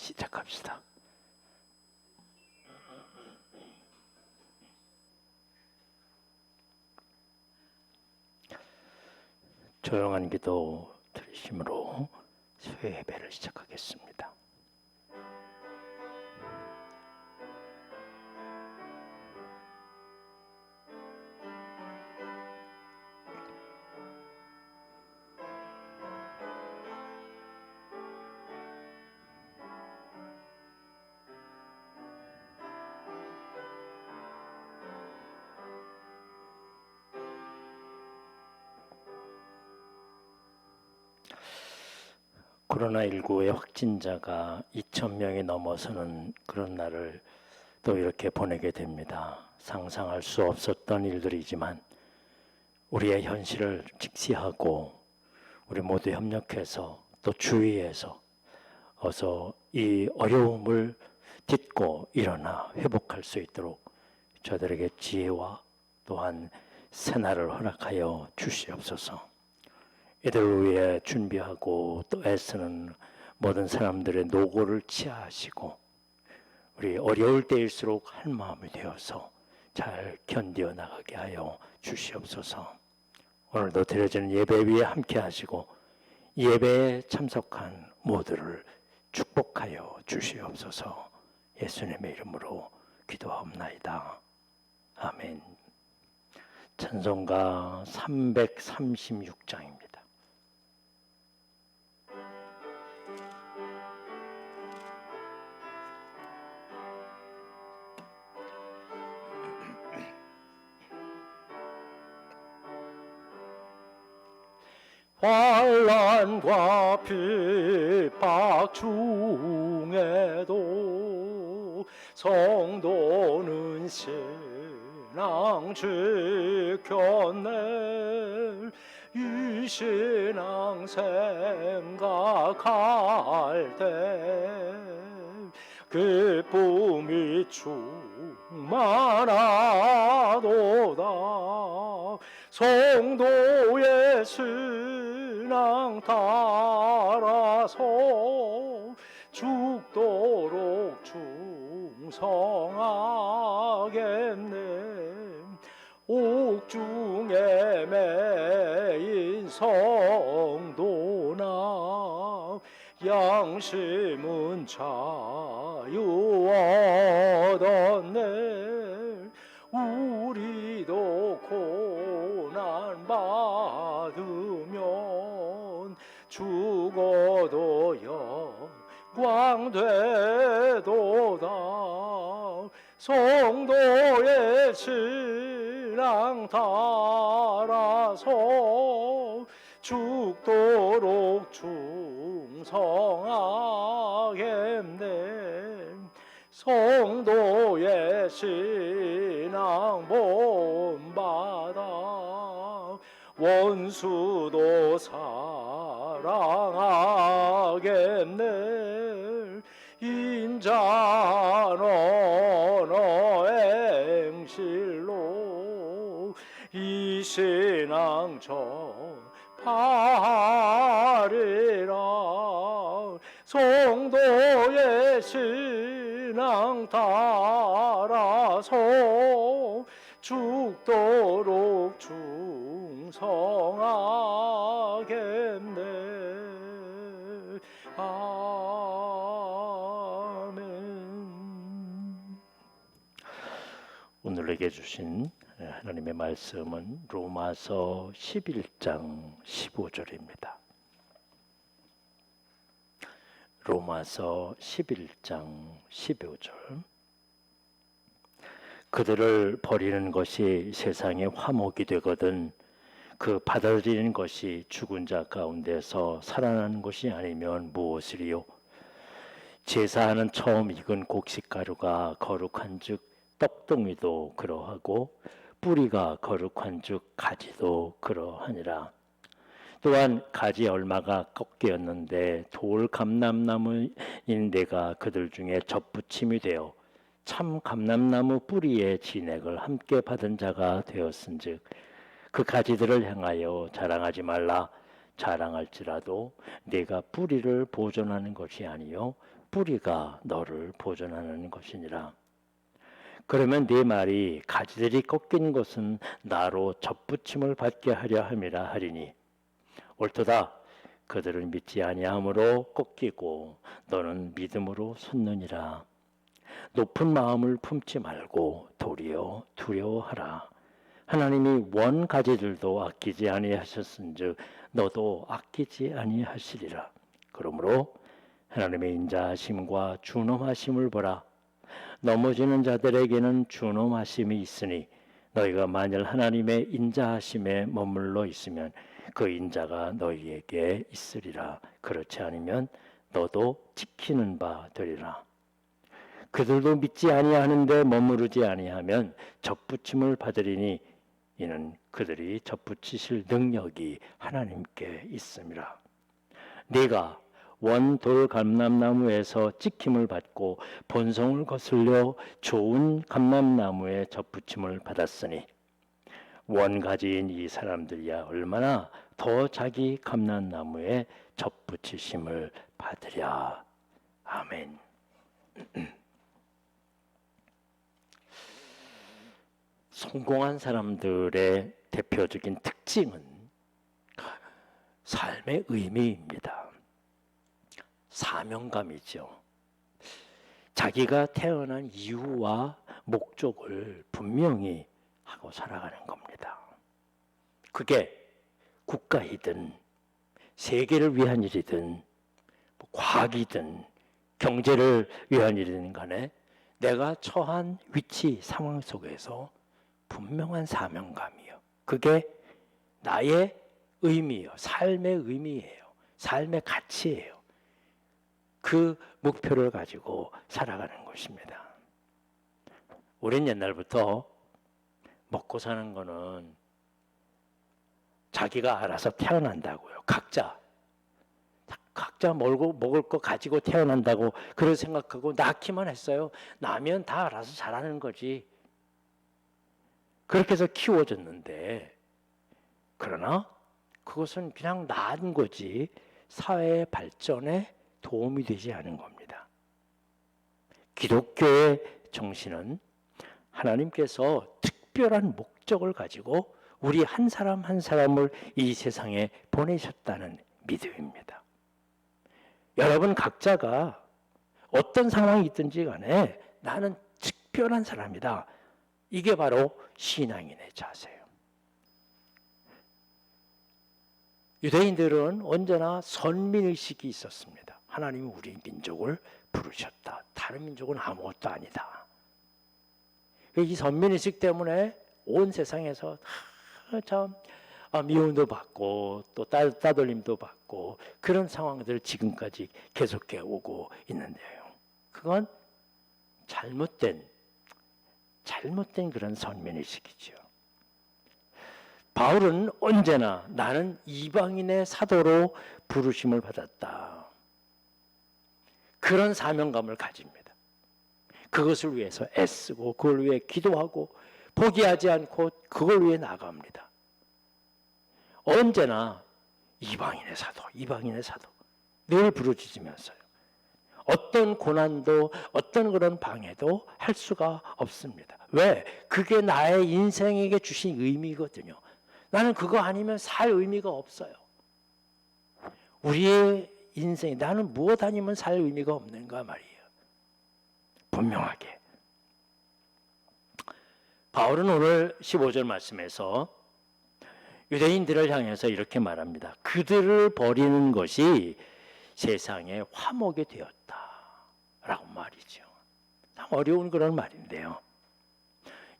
시작합시다. 조용한 기도 들으심으로 수요 예배를 시작하겠습니다. 코로나19의 확진자가 2,000명이 넘어서는 그런 날을 또 이렇게 보내게 됩니다. 상상할 수 없었던 일들이지만 우리의 현실을 직시하고 우리 모두 협력해서 또 주의해서 어서 이 어려움을 딛고 일어나 회복할 수 있도록 저들에게 지혜와 또한 새날을 허락하여 주시옵소서. 이들을 위해 준비하고 또 애쓰는 모든 사람들의 노고를 치하하시고 우리 어려울 때일수록 한 마음이 되어서 잘 견디어 나가게 하여 주시옵소서. 오늘도 드려지는 예배 위에 함께 하시고 예배에 참석한 모두를 축복하여 주시옵소서. 예수님의 이름으로 기도하옵나이다. 아멘. 찬송가 336장입니다. 환난과 핍박 중에도 성도는 신앙 지켰네. 이 신앙 생각할 때 기쁨이 충만하도다. 성도의 신앙 따라서 죽도록 충성하겠네. 옥중에 매인 성도나 양심은 자유 얻었네. 우리도 고난 받으면 죽어도 영광 되도다. 성도의 신앙 따라서 죽도록 충성하겠네. 성도의 신앙 본받아 원수도 사랑하겠네. 인자는 행실로 이 신앙 전파하리라. 성도의 신앙 따라서 죽도록 충성하겠네. 아멘. 오늘에게 주신 하나님의 말씀은 로마서 11장 15절입니다. 로마서 11장 15절. 그들을 버리는 것이 세상의 화목이 되거든 그 받아들이는 것이 죽은 자 가운데서 살아나는 것이 아니면 무엇이리요? 제사하는 처음 익은 곡식가루가 거룩한즉 떡덩이도 그러하고 뿌리가 거룩한즉 가지도 그러하니라. 또한 가지 얼마가 꺾였는데 돌 감람나무인 내가 그들 중에 접붙임이 되어 참 감람나무 뿌리의 진액을 함께 받은 자가 되었은즉 그 가지들을 향하여 자랑하지 말라. 자랑할지라도 네가 뿌리를 보존하는 것이 아니요 뿌리가 너를 보존하는 것이니라. 그러면 네 말이 가지들이 꺾인 것은 나로 접붙임을 받게 하려 함이라 하리니 옳도다. 그들은 믿지 아니함으로 꺾이고 너는 믿음으로 섰느니라. 높은 마음을 품지 말고 도리어 두려워하라. 하나님이 원 가지들도 아끼지 아니하셨은즉 너도 아끼지 아니하시리라. 그러므로 하나님의 인자하심과 준엄하심을 보라. 넘어지는 자들에게는 준엄하심이 있으니 너희가 만일 하나님의 인자하심에 머물러 있으면 그 인자가 너희에게 있으리라. 그렇지 않으면 너도 지키는 바 되리라. 그들도 믿지 아니하는데 머무르지 아니하면 접붙임을 받으리니 이는 그들이 접붙이실 능력이 하나님께 있음이라. 네가 원돌 감람나무에서 찍힘을 받고 본성을 거슬려 좋은 감람나무에 접붙임을 받았으니 원가지인 이 사람들이야 얼마나 더 자기 감람나무에 접붙이심을 받으랴. 아멘. 성공한 사람들의 대표적인 특징은 삶의 의미입니다. 사명감이죠. 자기가 태어난 이유와 목적을 분명히 하고 살아가는 겁니다. 그게 국가이든 세계를 위한 일이든 과학이든 경제를 위한 일이든 간에 내가 처한 위치 상황 속에서 분명한 사명감이요. 그게 나의 의미요. 삶의 의미예요. 삶의 가치예요. 그 목표를 가지고 살아가는 것입니다. 우린 옛날부터 먹고 사는 거는 자기가 알아서 태어난다고요. 각자 먹을 거 가지고 태어난다고 그렇게 생각하고 낳기만 했어요. 나면 다 알아서 자라는 거지. 그렇게 해서 키워졌는데 그러나 그것은 그냥 낳은 거지 사회의 발전에 도움이 되지 않은 겁니다. 기독교의 정신은 하나님께서 특별한 목적을 가지고 우리 한 사람 한 사람을 이 세상에 보내셨다는 믿음입니다. 여러분 각자가 어떤 상황이 있든지 간에 나는 특별한 사람이다. 이게 바로 신앙인의 자세예요. 유대인들은 언제나 선민의식이 있었습니다. 하나님이 우리 민족을 부르셨다. 다른 민족은 아무것도 아니다. 이 선민의식 때문에 온 세상에서 참 미움도 받고 또 따돌림도 받고 그런 상황들을 지금까지 계속해 오고 있는데요. 그건 잘못된 그런 선민의식이죠. 바울은 언제나 나는 이방인의 사도로 부르심을 받았다. 그런 사명감을 가집니다. 그것을 위해서 애쓰고 그걸 위해 기도하고 포기하지 않고 그걸 위해 나갑니다. 언제나 이방인의 사도 늘 부르짖으면서요. 어떤 고난도 어떤 그런 방해도 할 수가 없습니다. 왜? 그게 나의 인생에게 주신 의미거든요. 나는 그거 아니면 살 의미가 없어요. 우리의 인생, 나는 무엇 아니면 살 의미가 없는가 말이에요. 분명하게. 바울은 오늘 15절 말씀에서 유대인들을 향해서 이렇게 말합니다. 그들을 버리는 것이 세상에 화목이 되었다라고 말이죠. 참 어려운 그런 말인데요.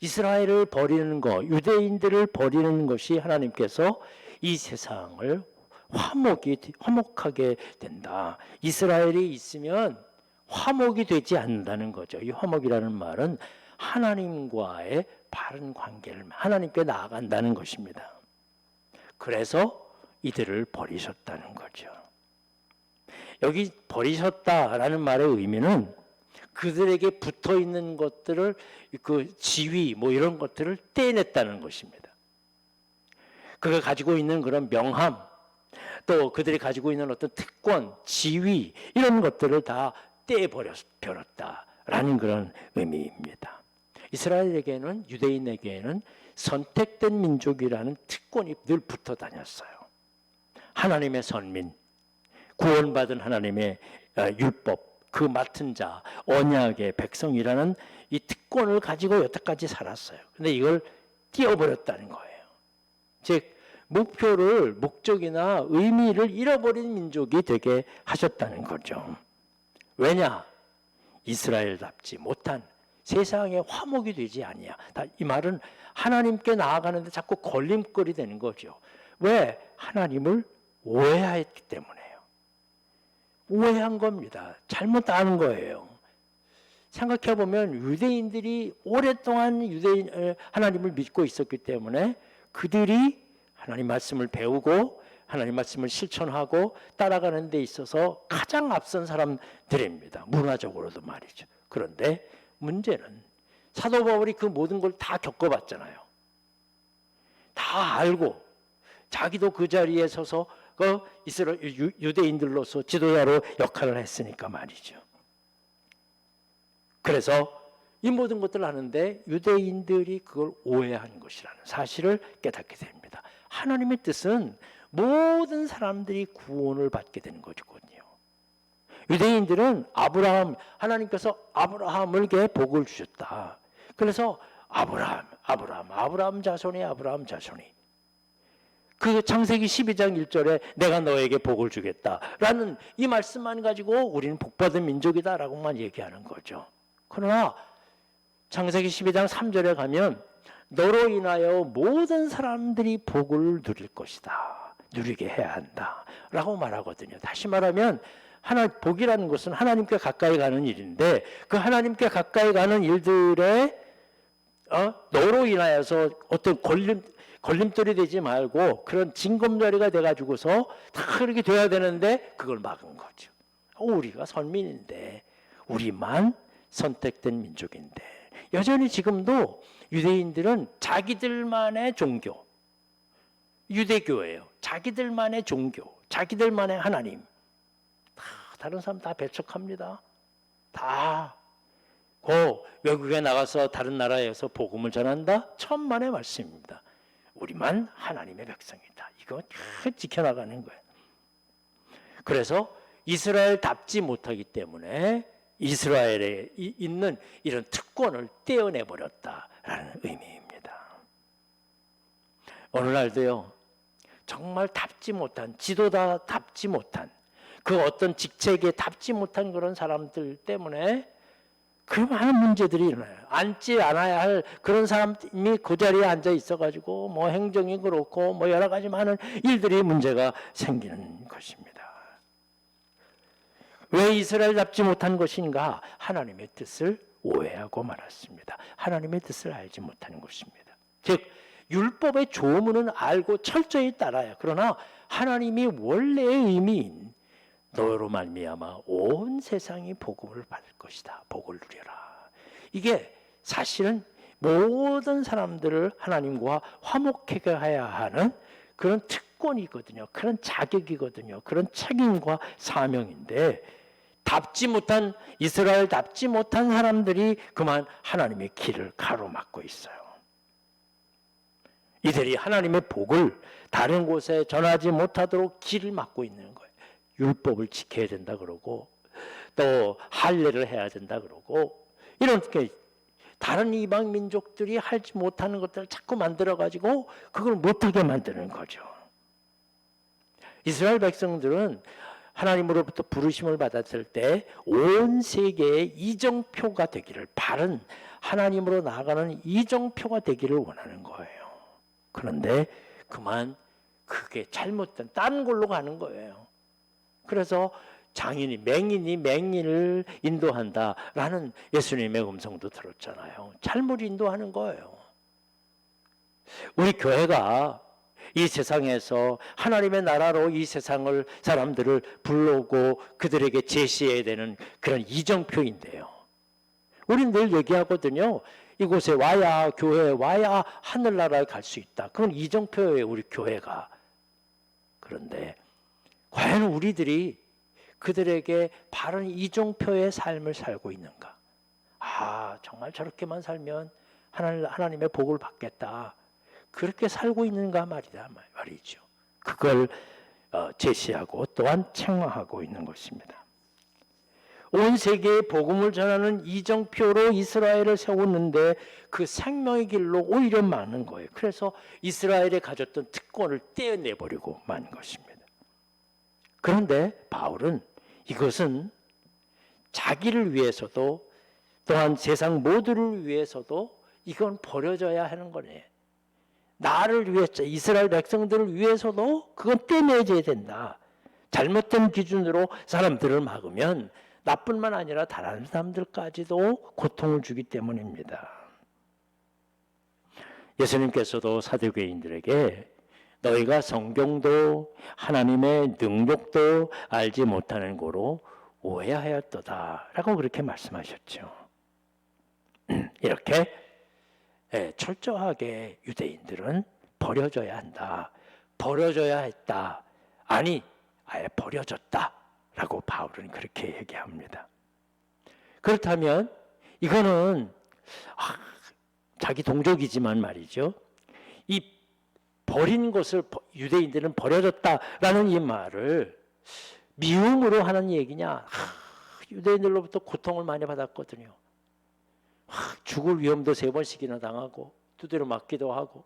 이스라엘을 버리는 것, 유대인들을 버리는 것이 하나님께서 이 세상을 화목하게 된다. 이스라엘이 있으면 화목이 되지 않는다는 거죠. 이 화목이라는 말은 하나님과의 바른 관계를 하나님께 나아간다는 것입니다. 그래서 이들을 버리셨다는 거죠. 여기 버리셨다라는 말의 의미는 그들에게 붙어 있는 것들을 그 지위 뭐 이런 것들을 떼냈다는 것입니다. 그가 가지고 있는 그런 명함, 또 그들이 가지고 있는 어떤 특권, 지위 이런 것들을 다 떼버렸다라는 그런 의미입니다. 이스라엘에게는 유대인에게는 선택된 민족이라는 특권이 늘 붙어 다녔어요. 하나님의 선민, 구원받은 하나님의 율법, 그 맡은 자, 언약의 백성이라는 이 특권을 가지고 여태까지 살았어요. 근데 이걸 띄워버렸다는 거예요. 즉 목표를, 목적이나 의미를 잃어버린 민족이 되게 하셨다는 거죠. 왜냐? 이스라엘답지 못한 세상의 화목이 되지 아니야. 이 말은 하나님께 나아가는데 자꾸 걸림돌이 되는 거죠. 왜? 하나님을 오해했기 때문에요. 오해한 겁니다. 잘못 아는 거예요. 생각해 보면 유대인들이 오랫동안 하나님을 믿고 있었기 때문에 그들이 하나님 말씀을 배우고 하나님 말씀을 실천하고 따라가는 데 있어서 가장 앞선 사람들입니다. 문화적으로도 말이죠. 그런데 문제는 사도 바울이 그 모든 걸 다 겪어봤잖아요. 다 알고 자기도 그 자리에 서서 그 이스라엘 유대인들로서 지도자로 역할을 했으니까 말이죠. 그래서 이 모든 것들을 하는데 유대인들이 그걸 오해한 것이라는 사실을 깨닫게 됩니다. 하나님의 뜻은 모든 사람들이 구원을 받게 되는 것이거든요. 유대인들은 하나님께서 아브라함에게 복을 주셨다. 그래서 아브라함 자손이 그 창세기 12장 1절에 내가 너에게 복을 주겠다라는 이 말씀만 가지고 우리는 복받은 민족이다라고만 얘기하는 거죠. 그러나 창세기 12장 3절에 가면 너로 인하여 모든 사람들이 복을 누릴 것이다. 누리게 해야 한다. 라고 말하거든요. 다시 말하면 복이라는 것은 하나님께 가까이 가는 일인데 그 하나님께 가까이 가는 일들에 너로 인하여서 어떤 걸림돌이 되지 말고 그런 징검다리가 돼가지고서 다 그렇게 돼야 되는데 그걸 막은 거죠. 우리가 선민인데 우리만 선택된 민족인데 여전히 지금도 유대인들은 자기들만의 종교, 유대교예요. 자기들만의 종교, 자기들만의 하나님. 다른 사람 다 배척합니다. 다. 외국에 나가서 다른 나라에서 복음을 전한다? 천만의 말씀입니다. 우리만 하나님의 백성이다. 이거 지켜나가는 거예요. 그래서 이스라엘답지 못하기 때문에 이스라엘에 있는 이런 특권을 떼어내버렸다라는 의미입니다. 오늘날도요, 정말 답지 못한, 지도자답지 못한, 그 어떤 직책에 답지 못한 그런 사람들 때문에 그 많은 문제들이 일어나요. 앉지 않아야 할 그런 사람이 그 자리에 앉아 있어가지고 뭐 행정이 그렇고 뭐 여러 가지 많은 일들이 문제가 생기는 것입니다. 왜 이스라엘답지 못한 것인가? 하나님의 뜻을 오해하고 말았습니다. 하나님의 뜻을 알지 못하는 것입니다. 즉 율법의 조문은 알고 철저히 따라요. 그러나 하나님이 원래의 의미인 너로 말미암아 온 세상이 복음을 받을 것이다. 복을 누려라. 이게 사실은 모든 사람들을 하나님과 화목하게 해야 하는 그런 특권이거든요. 그런 자격이거든요. 그런 책임과 사명인데 이스라엘답지 못한 사람들이 그만 하나님의 길을 가로막고 있어요. 이들이 하나님의 복을 다른 곳에 전하지 못하도록 길을 막고 있는 거예요. 율법을 지켜야 된다 그러고 또 할례를 해야 된다 그러고 이렇게 다른 이방 민족들이 하지 못하는 것들을 자꾸 만들어가지고 그걸 못하게 만드는 거죠. 이스라엘 백성들은 하나님으로부터 부르심을 받았을 때 온 세계의 이정표가 되기를, 바른 하나님으로 나아가는 이정표가 되기를 원하는 거예요. 그런데 그만 그게 잘못된 딴 걸로 가는 거예요. 그래서 맹인이 맹인을 인도한다라는 예수님의 음성도 들었잖아요. 잘못 인도하는 거예요. 우리 교회가 이 세상에서 하나님의 나라로 이 사람들을 불러오고 그들에게 제시해야 되는 그런 이정표인데요. 우린 늘 얘기하거든요. 이곳에 와야, 교회에 와야 하늘나라에 갈 수 있다. 그건 이정표예요, 우리 교회가. 그런데 과연 우리들이 그들에게 바른 이정표의 삶을 살고 있는가? 아, 정말 저렇게만 살면 하나님의 복을 받겠다. 그렇게 살고 있는가 말이죠. 그걸 제시하고 또한 책망하고 있는 것입니다. 온 세계에 복음을 전하는 이정표로 이스라엘을 세웠는데 그 생명의 길로 오히려 마는 거예요. 그래서 이스라엘에 가졌던 특권을 떼어내버리고 만 것입니다. 그런데 바울은 이것은 자기를 위해서도 또한 세상 모두를 위해서도 이건 버려져야 하는 거네. 나를 위해서, 이스라엘 백성들을 위해서도 그건 떼내줘야 된다. 잘못된 기준으로 사람들을 막으면 나뿐만 아니라 다른 사람들까지도 고통을 주기 때문입니다. 예수님께서도 사두개인들에게 너희가 성경도 하나님의 능력도 알지 못하는 고로 오해하였도다 라고 그렇게 말씀하셨죠. 이렇게 철저하게 유대인들은 버려져야 한다. 버려져야 했다. 아니, 아예 버려졌다 라고 바울은 그렇게 얘기합니다. 그렇다면 이거는 자기 동족이지만 말이죠. 이 버린 것을 유대인들은 버려졌다라는 이 말을 미움으로 하는 얘기냐? 유대인들로부터 고통을 많이 받았거든요. 죽을 위험도 3번씩이나 당하고 두드려 맞기도 하고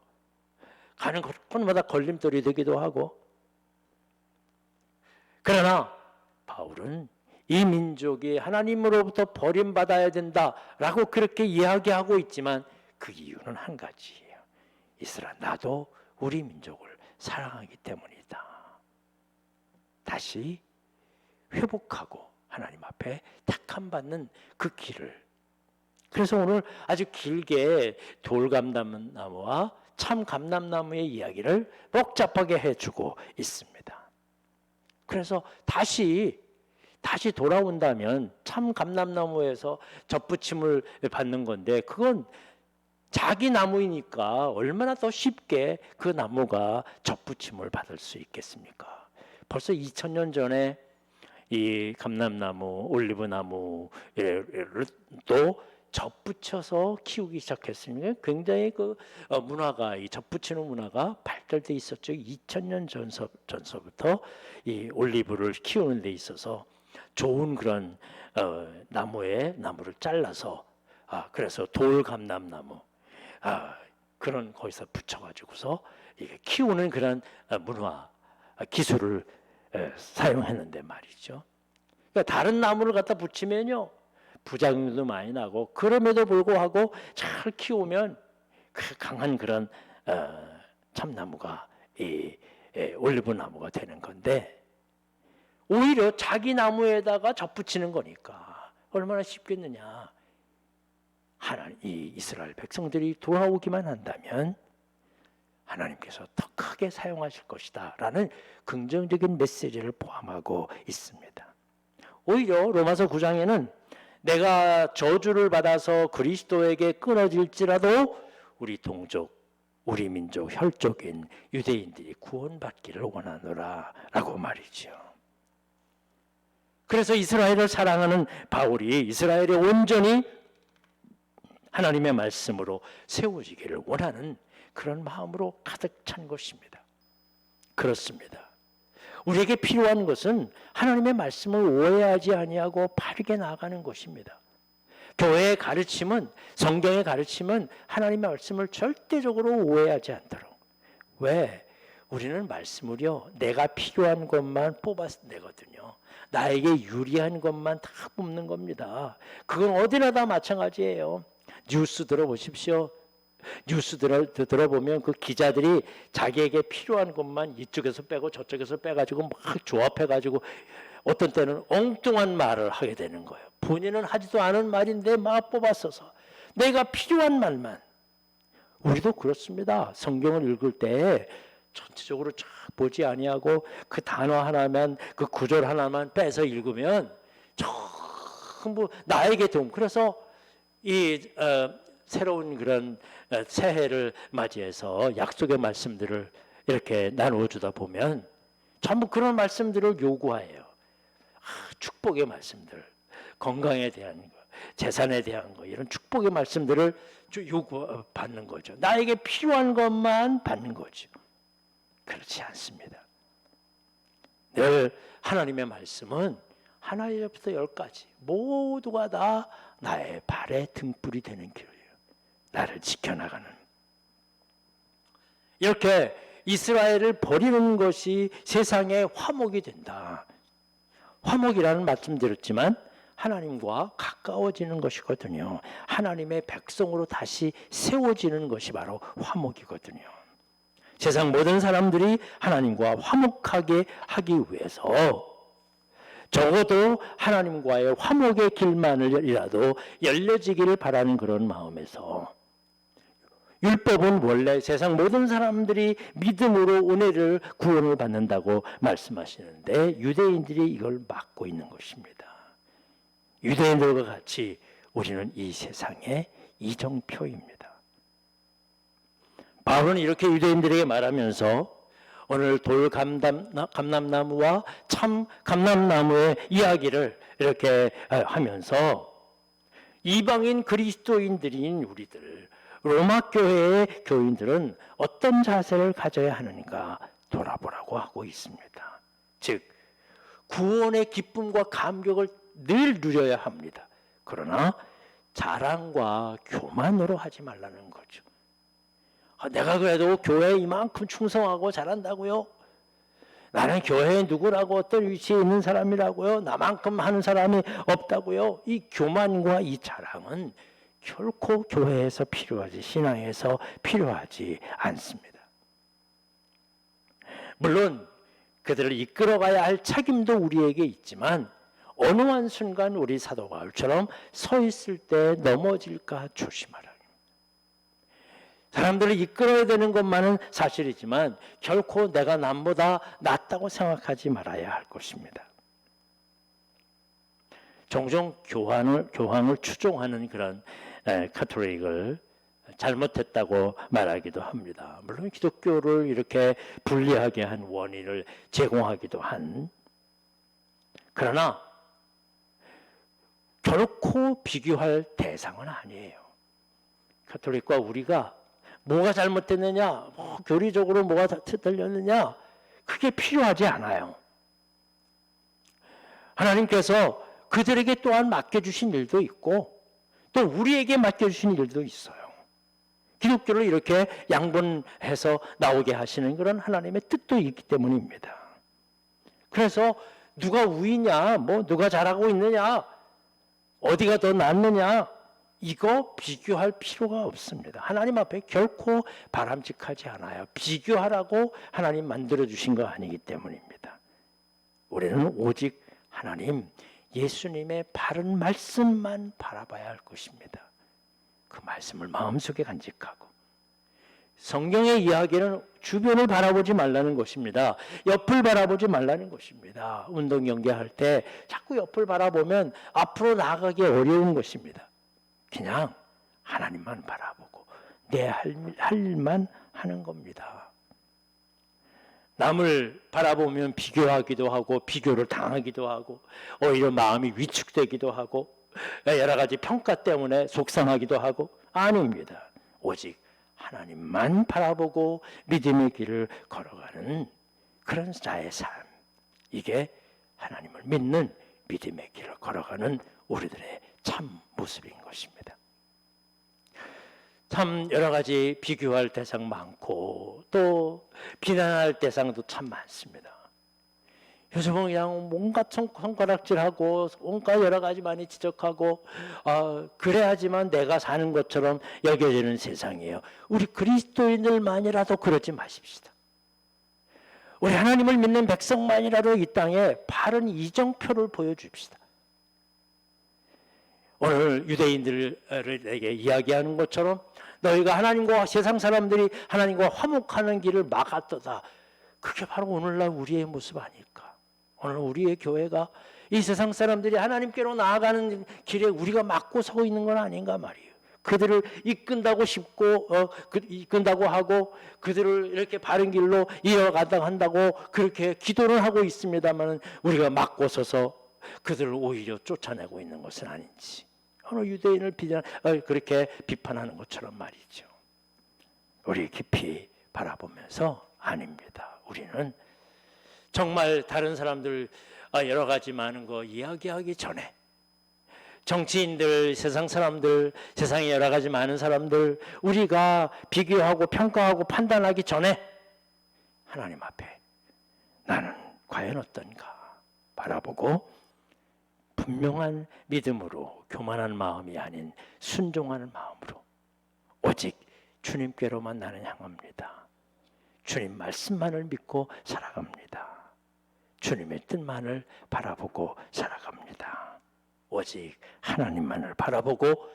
가는 곳마다 걸림돌이 되기도 하고. 그러나 바울은 이 민족이 하나님으로부터 버림받아야 된다라고 그렇게 이야기하고 있지만 그 이유는 한 가지예요. 이스라엘, 나도 우리 민족을 사랑하기 때문이다. 다시 회복하고 하나님 앞에 택함받는 그 길을. 그래서 오늘 아주 길게 돌감람나무와 참감람나무의 이야기를 복잡하게 해주고 있습니다. 그래서 다시 돌아온다면 참감람나무에서 접붙임을 받는 건데 그건 자기 나무이니까 얼마나 더 쉽게 그 나무가 접붙임을 받을 수 있겠습니까? 벌써 2000년 전에 이 감람나무, 올리브나무를 또 접붙여서 키우기 시작했으니까 굉장히 그 문화가, 이 접붙이는 문화가 발달돼 있었죠. 2000년 전서부터 이 올리브를 키우는 데 있어서 좋은 그런 나무를 잘라서 그래서 돌감람나무 그런 거기서 붙여가지고서 이게 키우는 그런 문화 기술을 사용했는데 말이죠. 그러니까 다른 나무를 갖다 붙이면요 부작용도 많이 나고 그럼에도 불구하고 잘 키우면 그 강한 그런 참나무가 이 올리브 나무가 되는 건데 오히려 자기 나무에다가 접붙이는 거니까 얼마나 쉽겠느냐. 하나님, 이 이스라엘 백성들이 돌아오기만 한다면 하나님께서 더 크게 사용하실 것이다 라는 긍정적인 메시지를 포함하고 있습니다. 오히려 로마서 9장에는 내가 저주를 받아서 그리스도에게 끊어질지라도 우리 동족, 우리 민족, 혈족인 유대인들이 구원받기를 원하노라 라고 말이죠. 그래서 이스라엘을 사랑하는 바울이 이스라엘이 온전히 하나님의 말씀으로 세워지기를 원하는 그런 마음으로 가득 찬 것입니다. 그렇습니다. 우리에게 필요한 것은 하나님의 말씀을 오해하지 아니하고 바르게 나아가는 것입니다. 교회의 가르침은, 성경의 가르침은 하나님의 말씀을 절대적으로 오해하지 않도록. 왜? 우리는 말씀을요 내가 필요한 것만 뽑아서 내거든요. 나에게 유리한 것만 다 뽑는 겁니다. 그건 어디나 다 마찬가지예요. 뉴스 들어보십시오. 뉴스 들어보면 그 기자들이 자기에게 필요한 것만 이쪽에서 빼고 저쪽에서 빼가지고 막 조합해가지고 어떤 때는 엉뚱한 말을 하게 되는 거예요. 본인은 하지도 않은 말인데 막 뽑아서서 내가 필요한 말만. 우리도 그렇습니다. 성경을 읽을 때 전체적으로 쫙 보지 아니하고 그 단어 하나만, 그 구절 하나만 빼서 읽으면 전부 나에게 도움. 그래서 이 새로운 그런 새해를 맞이해서 약속의 말씀들을 이렇게 나누어 주다 보면 전부 그런 말씀들을 요구해요. 축복의 말씀들, 건강에 대한 거, 재산에 대한 거, 이런 축복의 말씀들을 요구받는 거죠. 나에게 필요한 것만 받는 거죠. 그렇지 않습니다. 늘 하나님의 말씀은 하나에서부터 10까지 모두가 다 나의 발의 등불이 되는 길이에요. 나를 지켜나가는. 이렇게 이스라엘을 버리는 것이 세상의 화목이 된다. 화목이라는 말씀 드렸지만 하나님과 가까워지는 것이거든요. 하나님의 백성으로 다시 세워지는 것이 바로 화목이거든요. 세상 모든 사람들이 하나님과 화목하게 하기 위해서 적어도 하나님과의 화목의 길만이라도 열려지기를 바라는 그런 마음에서, 율법은 원래 세상 모든 사람들이 믿음으로 은혜를 구원을 받는다고 말씀하시는데 유대인들이 이걸 막고 있는 것입니다. 유대인들과 같이 우리는 이 세상의 이정표입니다. 바울은 이렇게 유대인들에게 말하면서 오늘 돌 감람나무와 참 감람나무의 이야기를 이렇게 하면서 이방인 그리스도인들인 우리들, 로마 교회의 교인들은 어떤 자세를 가져야 하는가 돌아보라고 하고 있습니다. 즉 구원의 기쁨과 감격을 늘 누려야 합니다. 그러나 자랑과 교만으로 하지 말라는 거죠. 내가 그래도 교회에 이만큼 충성하고 잘한다고요? 나는 교회에 누구라고 어떤 위치에 있는 사람이라고요? 나만큼 하는 사람이 없다고요? 이 교만과 이 자랑은 결코 교회에서 필요하지, 신앙에서 필요하지 않습니다. 물론 그들을 이끌어가야 할 책임도 우리에게 있지만 어느 한순간 우리 사도 바울처럼 서 있을 때 넘어질까 조심하라. 사람들을 이끌어야 되는 것만은 사실이지만 결코 내가 남보다 낫다고 생각하지 말아야 할 것입니다. 종종 교황을 추종하는 그런 카톨릭을 잘못했다고 말하기도 합니다. 물론 기독교를 이렇게 분리하게 한 원인을 제공하기도 한, 그러나 결코 비교할 대상은 아니에요. 카톨릭과 우리가 뭐가 잘못됐느냐, 교리적으로 뭐가 틀렸느냐, 그게 필요하지 않아요. 하나님께서 그들에게 또한 맡겨주신 일도 있고 또 우리에게 맡겨주신 일도 있어요. 기독교를 이렇게 양분해서 나오게 하시는 그런 하나님의 뜻도 있기 때문입니다. 그래서 누가 우위냐, 누가 잘하고 있느냐, 어디가 더 낫느냐, 이거 비교할 필요가 없습니다. 하나님 앞에 결코 바람직하지 않아요. 비교하라고 하나님 만들어주신 거 아니기 때문입니다. 우리는 오직 하나님, 예수님의 바른 말씀만 바라봐야 할 것입니다. 그 말씀을 마음속에 간직하고, 성경의 이야기는 주변을 바라보지 말라는 것입니다. 옆을 바라보지 말라는 것입니다. 운동 경기할 때 자꾸 옆을 바라보면 앞으로 나아가기 어려운 것입니다. 그냥 하나님만 바라보고 내 할 일만 하는 겁니다. 남을 바라보면 비교하기도 하고 비교를 당하기도 하고 오히려 마음이 위축되기도 하고 여러 가지 평가 때문에 속상하기도 하고, 아닙니다. 오직 하나님만 바라보고 믿음의 길을 걸어가는 그런 자의 삶, 이게 하나님을 믿는 믿음의 길을 걸어가는 우리들의 참 모습인 것입니다. 참 여러 가지 비교할 대상 많고 또 비난할 대상도 참 많습니다. 요즘은 그냥 온갖 손가락질하고 온갖 여러 가지 많이 지적하고 그래야지만 내가 사는 것처럼 여겨지는 세상이에요. 우리 그리스도인들만이라도 그러지 마십시다. 우리 하나님을 믿는 백성만이라도 이 땅에 바른 이정표를 보여줍시다. 오늘 유대인들에게 이야기하는 것처럼 너희가 하나님과 세상 사람들이 하나님과 화목하는 길을 막았도다. 그게 바로 오늘날 우리의 모습 아닐까. 오늘 우리의 교회가 이 세상 사람들이 하나님께로 나아가는 길에 우리가 막고 서고 있는 건 아닌가 말이에요. 그들을 이끈다고 싶고 이끈다고 하고 그들을 이렇게 바른 길로 이어가다 한다고 그렇게 기도를 하고 있습니다만 우리가 막고 서서 그들을 오히려 쫓아내고 있는 것은 아닌지 어느 유대인을 그렇게 비판하는 것처럼 말이죠. 우리 깊이 바라보면서 아닙니다. 우리는 정말 다른 사람들 여러 가지 많은 거 이야기하기 전에 정치인들, 세상 사람들, 세상에 여러 가지 많은 사람들 우리가 비교하고 평가하고 판단하기 전에 하나님 앞에 나는 과연 어떤가 바라보고 분명한 믿음으로 교만한 마음이 아닌 순종하는 마음으로 오직 주님께로만 나는 향합니다. 주님 말씀만을 믿고 살아갑니다. 주님의 뜻만을 바라보고 살아갑니다. 오직 하나님만을 바라보고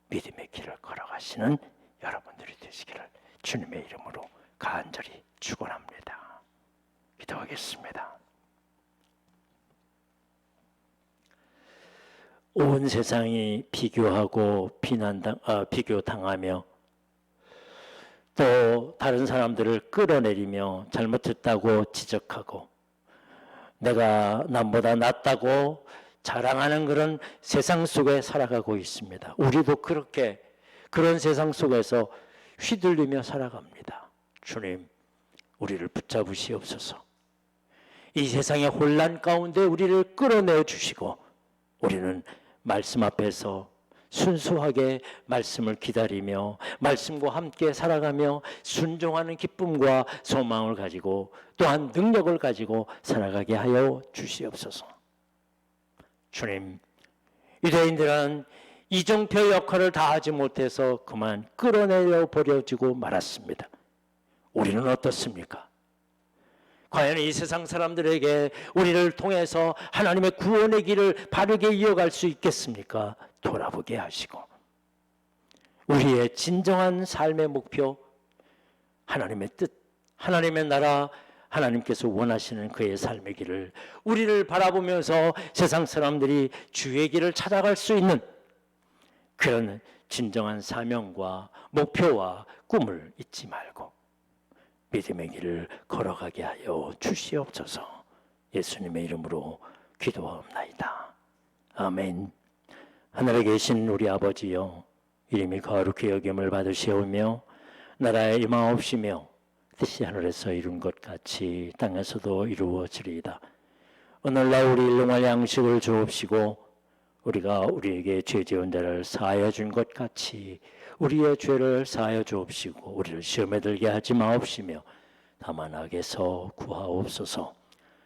믿음의 길을 걸어가시는 여러분들이 되시기를 주님의 이름으로 간절히 축원합니다. 기도하겠습니다. 온 세상이 비교하고 비교당하며 또 다른 사람들을 끌어내리며 잘못했다고 지적하고 내가 남보다 낫다고 자랑하는 그런 세상 속에 살아가고 있습니다. 우리도 그렇게 그런 세상 속에서 휘둘리며 살아갑니다. 주님, 우리를 붙잡으시옵소서. 이 세상의 혼란 가운데 우리를 끌어내 주시고 우리는 말씀 앞에서 순수하게 말씀을 기다리며 말씀과 함께 살아가며 순종하는 기쁨과 소망을 가지고 또한 능력을 가지고 살아가게 하여 주시옵소서. 주님, 유대인들은 이정표 역할을 다하지 못해서 그만 끌어내려 버려지고 말았습니다. 우리는 어떻습니까? 과연 이 세상 사람들에게 우리를 통해서 하나님의 구원의 길을 바르게 이어갈 수 있겠습니까? 돌아보게 하시고 우리의 진정한 삶의 목표, 하나님의 뜻, 하나님의 나라, 하나님께서 원하시는 그의 삶의 길을 우리를 바라보면서 세상 사람들이 주의 길을 찾아갈 수 있는 그런 진정한 사명과 목표와 꿈을 잊지 말고 믿음의 길을 걸어가게 하여 주시옵소서. 예수님의 이름으로 기도하옵나이다. 아멘. 하늘에 계신 우리 아버지여, 이름이 거룩히 여김을 받으시오며 나라에 임하옵시며 뜻이 하늘에서 이룬 것 같이 땅에서도 이루어지리이다. 오늘날 우리 일용할 양식을 주옵시고 우리가 우리에게 죄 지은 자를 사하여 준 것 같이 우리의 죄를 사하여 주옵시고 우리를 시험에 들게 하지 마옵시며 다만 악에서 구하옵소서.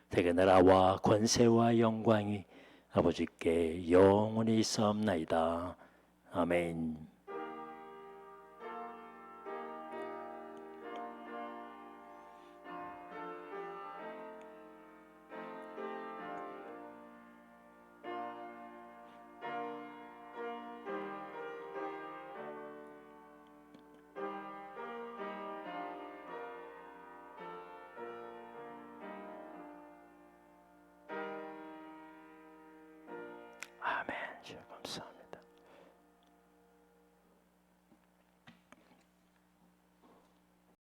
대개 나라와 권세와 영광이 아버지께 영원히 있사옵나이다. 아멘.